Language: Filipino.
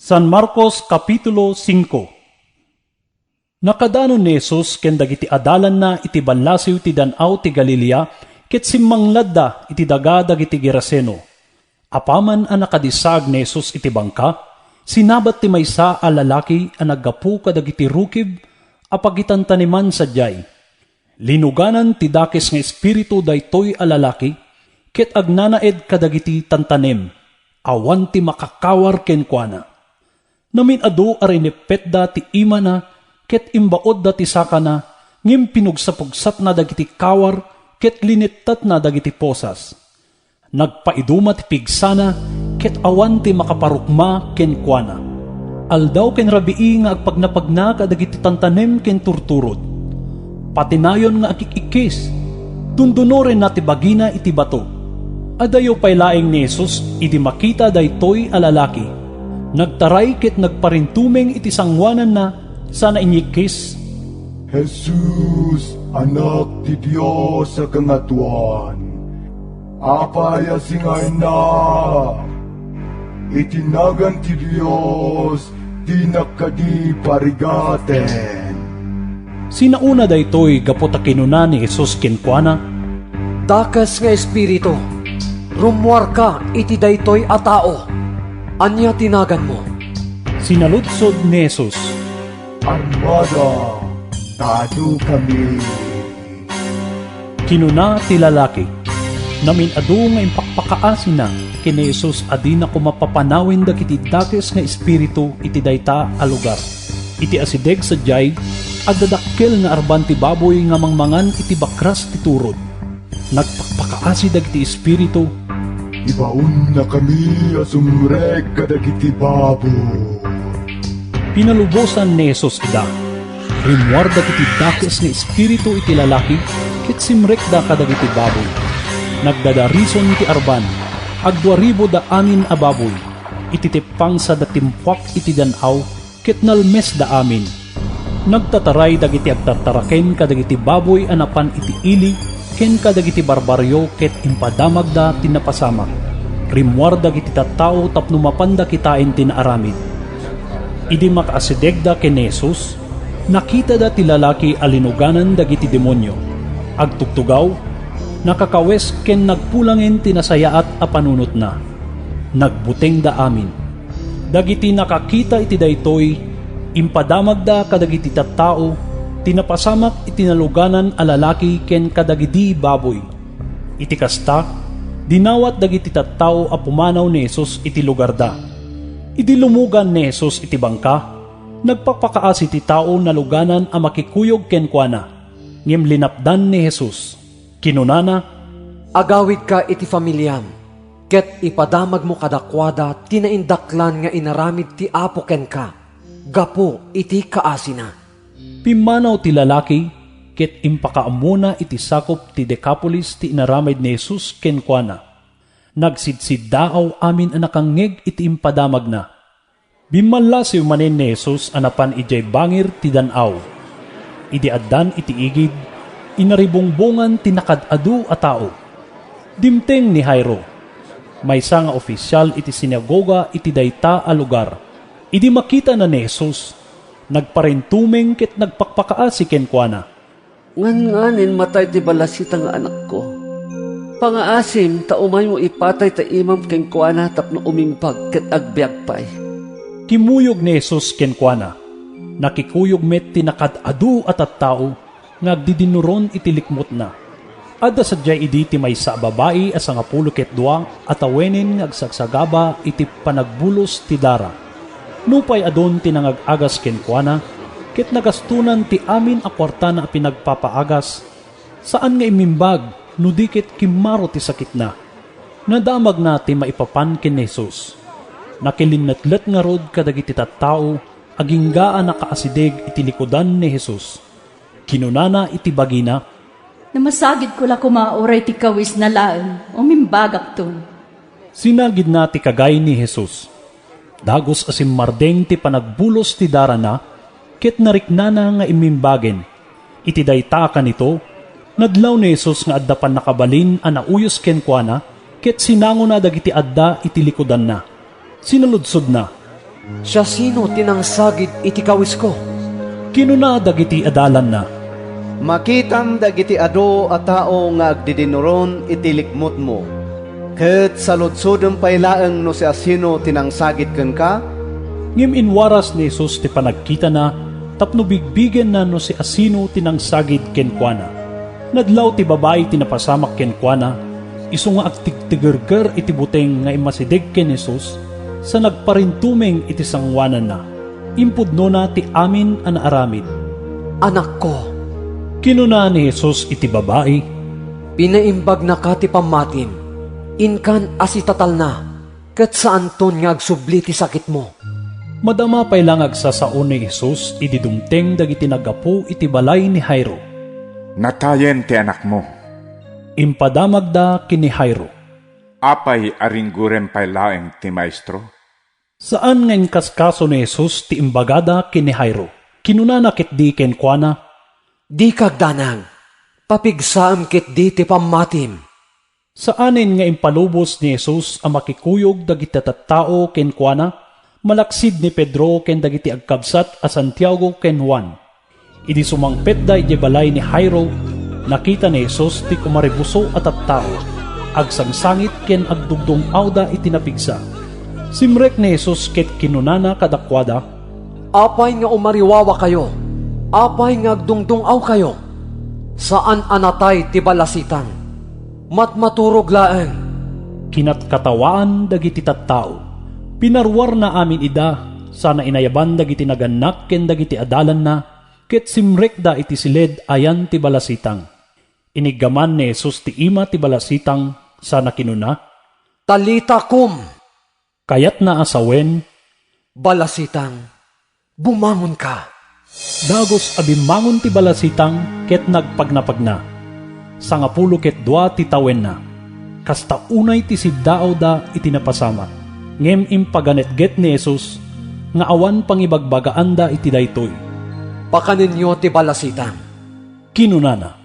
San Marcos Kapitulo 5. Nakadanon ni Jesus ken dagiti adalan na iti banlasiw ti Dan-aw ti Galilea ket simmangladda iti daga dagiti Geraseno. Apaman a nakadisag ni Jesus iti bangka, sinabat ti maysa a lalaki a naggapu kadagiti rukib a pagitantaniman sadyay. Linuganan ti dakes nga espiritu daytoy a lalaki ket agnanaed kadagiti tantanem, awan ti makakawar kenkuana. Namin adu arinipet da ti ima na, ket imbaod da ti saka na, ngim pinugsapugsat na dagiti kawar, ket linittat na dagiti posas. Nagpaiduma ti pigsana, ket awan ti makaparukma ken kuana. Aldaw ken rabii nga agpagnapagna kadagiti tantanem ken turturod. Patinayon nga akikikis, dundunoren na ti bagina iti bato. Adayo pay laeng ni Jesus, iti makita daytoy a lalaki. Nagtaray ket nagparintumeng iti sangwanan na sana inyikis. Jesus, anak ti Dios sa kangatuan, apaya singay na, itinagan ti Dios, di nakadi parigaten. Sinauna daytoy gapot a kinuna ni Jesus kenkuana. Dakas nga espiritu, rumwar ka iti daytoy a tao. Anya tinagan mo? Sinaludsod ni Jesus. Armada, tado kami. Kinuna ti lalaki. Namin adu nga impakpakaasin na kini Jesus adi na kumapapanawin dagiti dakes nga espiritu iti dayta a lugar. Iti asideg sadyay agdadakkel nga arban ti baboy nga mangmangan iti bakras ti turod. Nagpakpakaasi dagiti espiritu. Ibaon na kami asumrek kadagiti babo. Pinalubosan ni Jesus ida. Rimwar dagiti dakes nga espiritu iti lalaki ket simrek da kadagiti baboy. Nagdadarison iti arban, agduaribo da amin a baboy. Ititipang sa datimpuak iti Dan-aw ket nalmes da amin. Nagtataray dagiti agtataraken kadagiti baboy anapan iti ili ken kadagiti barbaryo ket impadamag da tinapasamak. Rimwar dagiti tattao tapno mapanda kitain tinaaramid. Idi makaasideg da ken Jesus, nakita da ti lalaki alinuganan dagiti demonyo. Agtugtugaw, nakakawes ken nagpulangin tinasayaat a panunot na. Nagbuteng da amin. Dagiti nakakita iti daytoy, impadamag da kadagiti tattao, tinapasamak itinaluganan a lalaki ken kadagidi baboy. Iti kasta, dinawat dagiti tattao a pumanaw ni Jesus iti lugar da. Idi lumugan ni Jesus iti bangka, nagpapakaas iti tao na luganan a makikuyog ken kuana. Ngem linapdan ni Jesus. Kinunana, Agawid ka iti familyam, ket ipadamag mo kadakwada tinaindaklan nga inaramid ti apo ken ka. Gapo iti kaasina. Pimanaw ti lalaki, ket impakaamuna iti sakop ti Decapolis ti inaramid ni Jesus ken kuana. Nagsidsiddaaw amin a nakangngeg iti impadamag na. Bimanlasiw manen ni Jesus anapan ijay bangir ti Dan-aw. Idi addan iti igid, inaribongbongan ti nakadadu a tao. Dimteng ni Jairo, maysa nga opisyal iti sinagoga iti dayta a lugar. Idi makita na ni Jesus, nagparintumeng ket nagpakpakaasi ken kuana. Ngan-nganin matay ti balasita nga anak ko. Pangaasim ta umay mo ipatay ta imam ken kuana tapno umimpag ket agbiag pay. Kimuyog ni Jesus ken kuana. Nakikuyog met tinakadadu at tao nga agdidinuron iti likmot na. Adda sadyay idi ti maysa babae as nga 12 at awenin nga agsagsagaba iti panagbulos ti dara. Nupay adon tinangag-agas ken kuana, ket nagastunan ti amin a kwarta na pinagpapaagas, saan nga imimbag, nudikit kimaro ti sakit na. Nadamag na ti maipapan ken Jesus. Nakilinatlet nga rod kadagiti tattao, aginggaan na kaasideg iti likodan ni Jesus. Kinunana iti bagina, Namasagid ko la kumauray ti kawis na laeng, umimbagak ton. Sinagid na ti kagay ni Jesus. Dagos asim mardeng ti panagbulos ti dara na, ket nariknana nga imimbagen. Iti dayta kanito, nadlaw ni Jesus nga adda pan nakabalin a nauyos ken kuana, ket sinango na dagiti adda iti likodan na. Sinaludsod na, Siya sino tinangsagid iti kawis ko? Kinuna dagiti adalan na. Makitam dagiti ado a tao nga agdidinuron iti likmot mo. Ket saludsudem paylaeng no si asino tinangsagit ken ka, Ngem inwaras ni Jesus ti panagkita na, tapno bigbigen na no si asino tinangsagid kenkwana. Nadlaw ti babae tinapasamak kenkwana, iso nga agtigtigerger iti buteng nga imasidig ken Jesus, sa nagparintumeng iti sangwanan na. Impudno na ti amin an aramid. Anak ko, Kinuna ni Jesus iti babae, pinaimbag na ka ti pamatim, inkan asitatal na, ket saan ton nga agsubli ti sakit mo. madama pay lang agsasaon ni Jesus idi dumteng dagiti nagapu iti balay ni Jairo. Natayen ti anak mo. Impadamag da kini Jairo. Apay aringgurem pay laeng ti maestro. Saan nga kaskaso ni Jesus ti imbagada kini Jairo? Kinuna nakit di kenkwana. Di kagdanang, papigsaam ket di ti pamatim. Saanin nga impalubos ni Jesus ang makikuyog dagiti tattao kenkwana? Malaksid ni Pedro ken dagiti agkabsat a Santiago ken Juan. Idi sumangpet da iti balay ni Jairo, nakita ni Jesus ti kumaribuso at tattao. Agsangsangit ken agdugdong awda iti napigsa. Simrek ni Jesus ket kinunana kadakwada. Apay nga umariwawa kayo, apay nga agdungdungaw kayo. Saan anatay ti balasitan? Matmaturog laeng. Kinatkatawaan dagiti tattao. Pinarwar na amin ida, sana inayaban dagiti naganak ken dagiti adalan na, ket simrek da iti siled ayan ti balasitang. Inigaman ni Jesus ti ima ti balasitang, sana kinuna. Talita kum, Kayat na asawen, balasitang, bumangon ka. dagos abimangon ti balasitang, ket nagpagnapagna. Sangapulo ket dua ti tawen na. Kasta unay ti siddaaw da iti napasama. Ngem impaganetget ni Jesus, nga awan pangibagbagaan da iti daytoy. Pakaninyo ti balasitang. Kinunana.